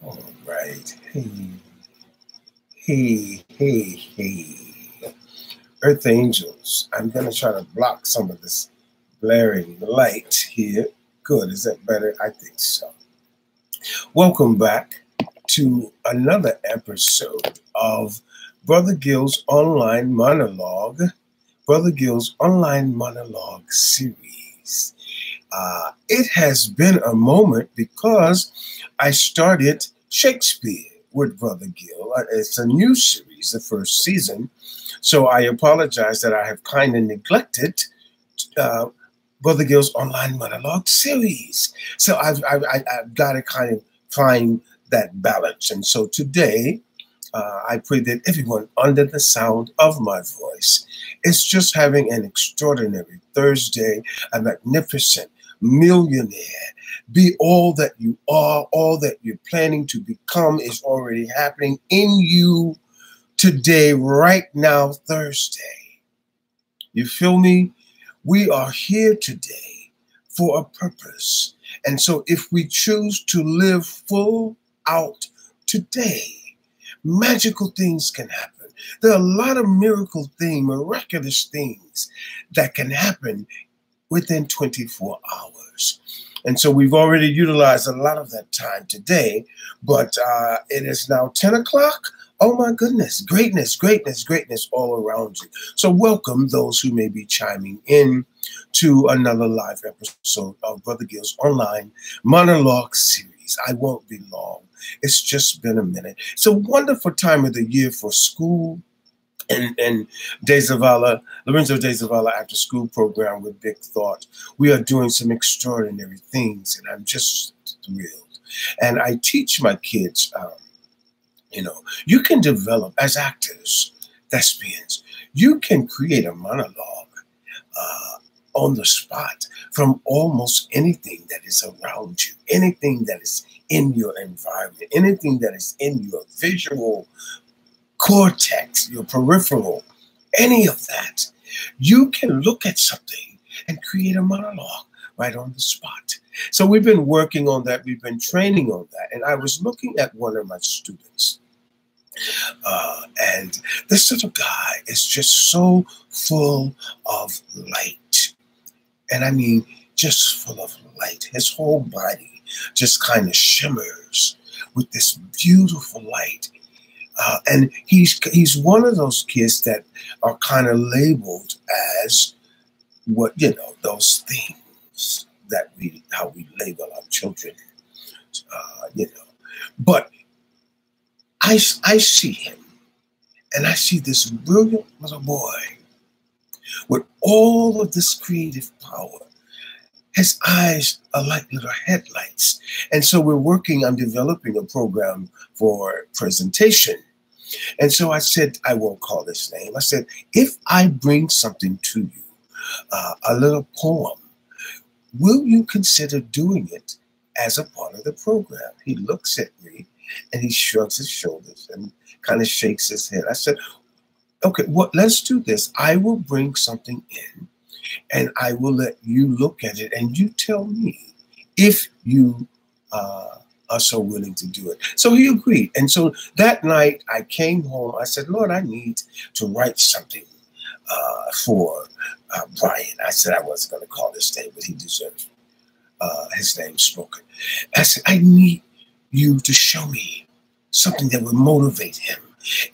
All right. Hey. Earth Angels. I'm going to try to block some of this blaring light here. Good. Is that better? I think so. Welcome back to another episode of Brother Gill's Online Monologue, Brother Gill's Online Monologue series. It has been a moment because I started Shakespeare with Brother Gill. It's a new series, the first season. So I apologize that I have kind of neglected uh, Brother Gill's Online Monologue series. So I've got to kind of find that balance. And so today, I pray that everyone under the sound of my voice is just having an extraordinary Thursday, a magnificent millionaire. Be all that you are, all that you're planning to become is already happening in you today, right now, Thursday. You feel me? We are here today for a purpose. And so if we choose to live full out today, magical things can happen. There are a lot of miraculous things that can happen within 24 hours. And so we've already utilized a lot of that time today, but it is now 10 o'clock. Oh my goodness, greatness all around you. So welcome those who may be chiming in to another live episode of Brother Gill's Online Monologue series. I won't be long. It's just been a minute. It's a wonderful time of the year for school and De Zavala, Lorenzo De Zavala after school program with Big Thought. We are doing some extraordinary things, and I'm just thrilled. And I teach my kids, you can develop as actors, thespians, you can create a monologue on the spot from almost anything that is around you, anything that is in your environment, anything that is in your visual cortex, your peripheral, any of that. You can look at something and create a monologue right on the spot. So we've been working on that. We've been training on that. And I was looking at one of my students. And this little guy is just so full of light. And I mean, just full of light. His whole body just kind of shimmers with this beautiful light. And he's one of those kids that are kind of labeled as those things that how we label our children, But I see him, and I see this brilliant little boy with all of this creative power. His eyes are like little headlights. And so I'm developing a program for presentation. And so I said, I won't call this name. I said, if I bring something to you, a little poem, will you consider doing it as a part of the program? He looks at me and he shrugs his shoulders and kind of shakes his head. I said, okay, let's do this. I will bring something in and I will let you look at it and you tell me if you are so willing to do it. So he agreed. And so that night I came home. I said, Lord, I need to write something for Brian. I said I wasn't going to call his name, but he deserves his name spoken. I said, I need you to show me something that would motivate him.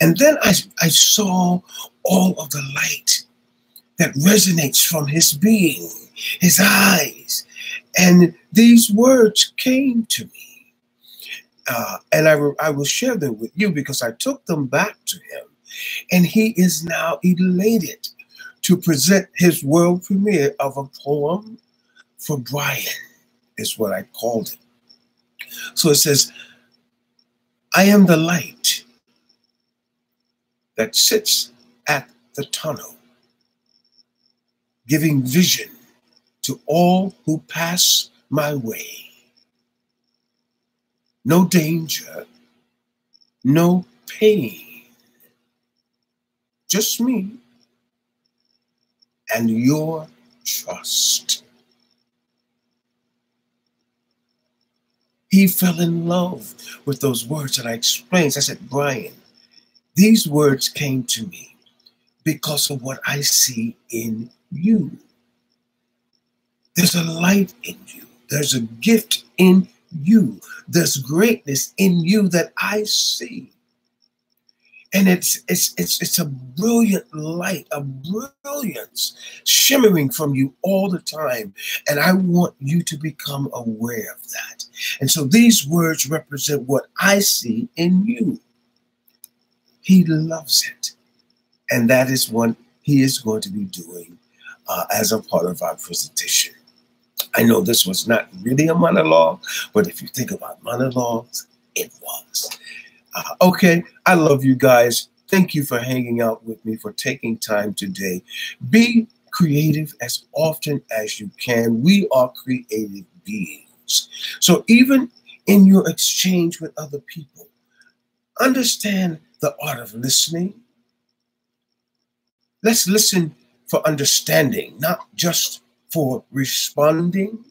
And then I saw all of the light that resonates from his being, his eyes. And these words came to me. And I will share them with you because I took them back to him. And he is now elated to present his world premiere of a poem for Brian, is what I called it. So it says, I am the light that sits at the tunnel, giving vision to all who pass my way. No danger, no pain, just me and your trust. He fell in love with those words. And I explained, I said, Brian, these words came to me because of what I see in you. There's a light in you. There's a gift in you. There's greatness in you that I see. And it's a brilliant light, a brilliance shimmering from you all the time. And I want you to become aware of that. And so these words represent what I see in you. He loves it. And that is what he is going to be doing as a part of our presentation. I know this was not really a monologue, but if you think about monologues, it was. Okay, I love you guys. Thank you for hanging out with me, for taking time today. Be creative as often as you can. We are creative beings. So even in your exchange with other people, understand the art of listening. Let's listen for understanding, not just for responding.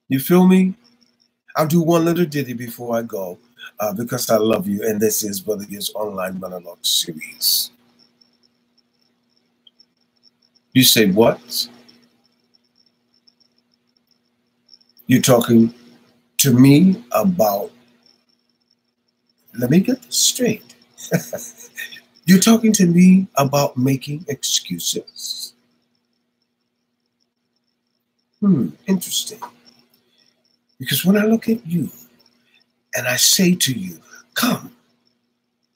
You feel me? I'll do one little ditty before I go. Because I love you, and this is Brother Gibbs Online Monologue Series. You say what? You're talking to me about, let me get this straight. You're talking to me about making excuses. Interesting. Because when I look at you, and I say to you, come,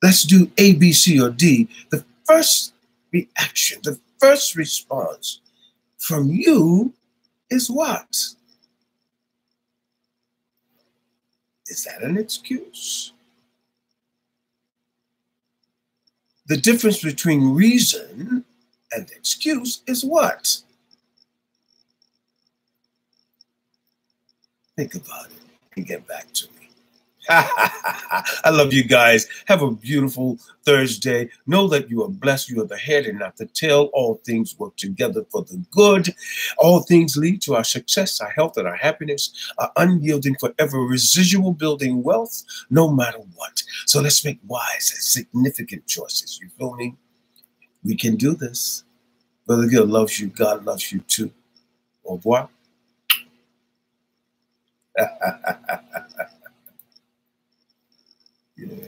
let's do A, B, C, or D, the first reaction, the first response from you is what? Is that an excuse? The difference between reason and excuse is what? Think about it and get back to me. I love you guys. Have a beautiful Thursday. Know that you are blessed. You are the head and not the tail. All things work together for the good. All things lead to our success, our health, and our happiness, our unyielding, forever residual building wealth, no matter what. So let's make wise and significant choices. You feel me? We can do this. Brother Gil loves you. God loves you too. Au revoir. Yeah.